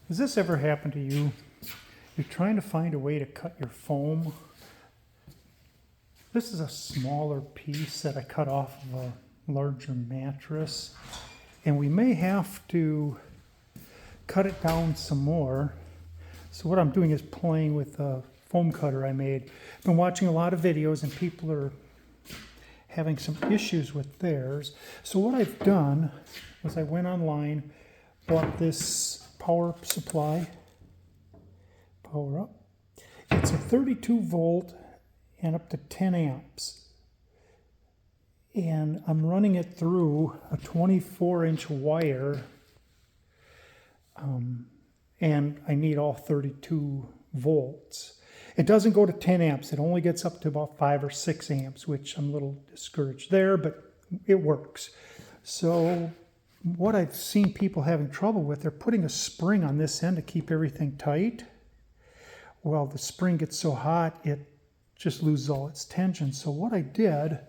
Has this ever happened to you? You're trying to find a way to cut your foam. This is a smaller piece that I cut off of a larger mattress. And we may have to cut it down some more. So what I'm doing is playing with a foam cutter I made. I've been watching a lot of videos and people are having some issues with theirs. So what I've done was I went online, bought this power supply, power up. It's a 32 volt and up to 10 amps. And I'm running it through a 24-inch wire. And I need all 32 volts. It doesn't go to 10 amps. It only gets up to about 5 or 6 amps, which I'm a little discouraged there, but it works. So what I've seen people having trouble with, they're putting a spring on this end to keep everything tight. Well, the spring gets so hot, it just loses all its tension. So what I did,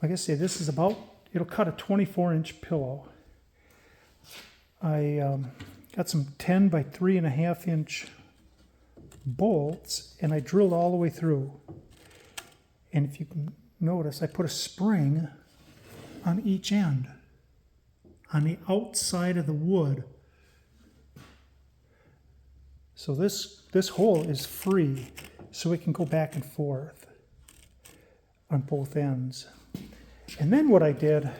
like I say, this is about, it'll cut a 24-inch pillow. I got some 10 by 3.5 inch bolts, and I drilled all the way through. And if you can notice, I put a spring on each end, on the outside of the wood. So this hole is free, so it can go back and forth on both ends. And then what I did,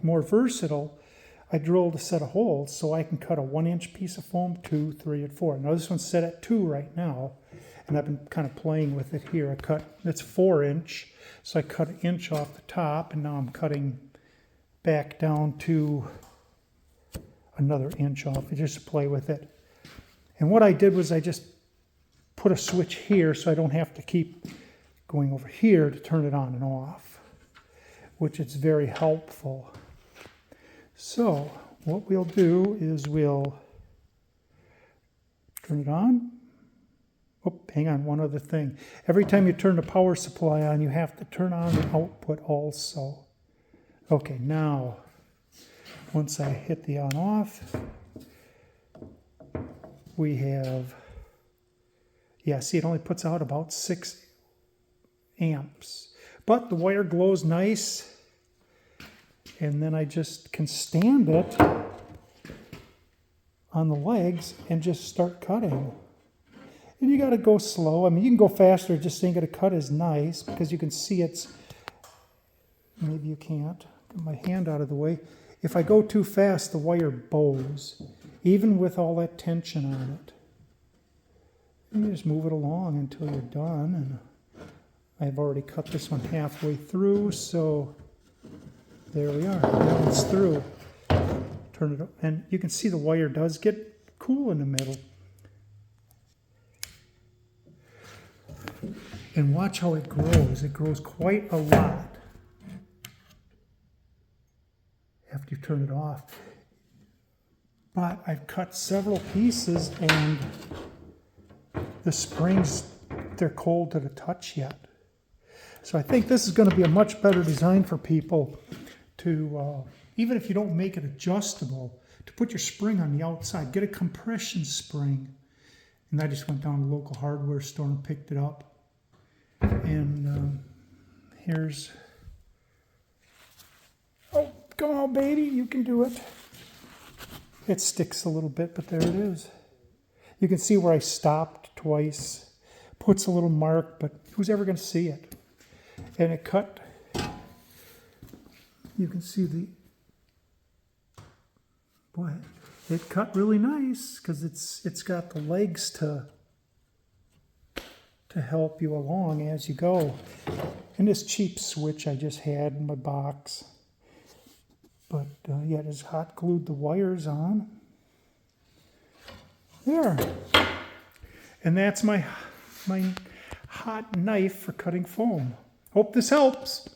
more versatile, I drilled a set of holes so I can cut a 1-inch piece of foam, 2, 3, and 4. Now this one's set at 2 right now, and I've been kind of playing with it here. It's 4-inch, so I cut 1 inch off the top, and now I'm cutting back down to another 1 inch off, just to play with it. And what I did was I just put a switch here so I don't have to keep going over here to turn it on and off, which is very helpful. So what we'll do is we'll turn it on. Oh, hang on, one other thing. Every time you turn the power supply on, you have to turn on the output also. Okay, now, once I hit the on off, we have, yeah, see, it only puts out about 6 amps. But the wire glows nice. And then I just can stand it on the legs and just start cutting. And you got to go slow. I mean, you can go faster, it just ain't going to cut as nice because you can see it's, maybe you can't. Get my hand out of the way. If I go too fast, the wire bows, even with all that tension on it. And you just move it along until you're done. And I've already cut this one halfway through, so there we are. Now it's through. Turn it up, and you can see the wire does get cool in the middle. And watch how it grows. It grows quite a lot after you turn it off. But I've cut several pieces, and the springs, they're cold to the touch yet. So I think this is going to be a much better design for people to, even if you don't make it adjustable, to put your spring on the outside. Get a compression spring. And I just went down to the local hardware store and picked it up. And here's, oh, come on, baby, you can do it. It sticks a little bit, but there it is. You can see where I stopped twice. Puts a little mark, but who's ever going to see it? And it cut. You can see boy, it cut really nice because it's got the legs to help you along as you go. And this cheap switch I just had in my box. But yeah, it just hot glued the wires on. There. And that's my hot knife for cutting foam. Hope this helps.